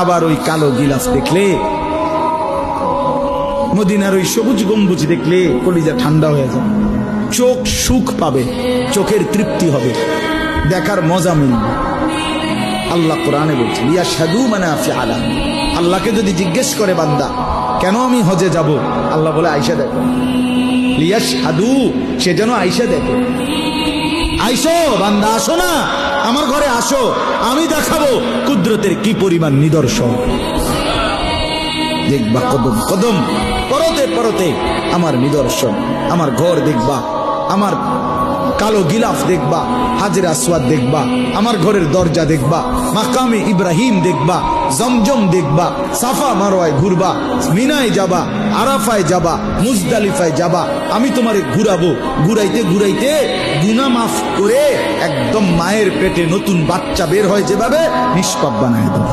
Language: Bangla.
আবার ওই কালো গিলাফ দেখলে, মদিনার ওই সবুজ গম্বুজ দেখলে কলিজা ঠান্ডা হয়ে যায়, চোখ সুখ পাবে, চোখের তৃপ্তি হবে, দেখার মজা মিলবে। আল্লাহ কোরআনে বলছে লিয়াশহাদু মানাফিআ লাহুম। আল্লাহকে যদি জিজ্ঞেস করে বান্দা কেন আমি হজে যাব, আল্লাহ বলে আয়েশা দেখো, লিয়াশহাদু, সে যেন আয়েশা দেখে। আইসো বান্দা, আসো না আমার ঘরে, আসো, আমি দেখাবো কুদরতের কি পরিমাণ নিদর্শন। দেখবা কদম কদম, পরতে পরতে আমার নিদর্শন, আমার ঘর দেখবা, আমার কালো গিলাফ দেখবা, হাজরে আসওয়াদ দেখবা, আমার ঘরের দরজা দেখবা, মাকামে ইব্রাহিম দেখবা, জমজম দেখবা, সাফা মারওয়ায় ঘুরবা, মিনায় যাবা, আরাফায় যাবা, মুজদালিফায় যাবা, আমি তোমারে ঘুরাবো, ঘুরাইতে ঘুরাইতে গুনাহ মাফ করে একদম মায়ের পেটে নতুন বাচ্চা বের হয় যেভাবে, নিষ্পাপ বানায় দেবো।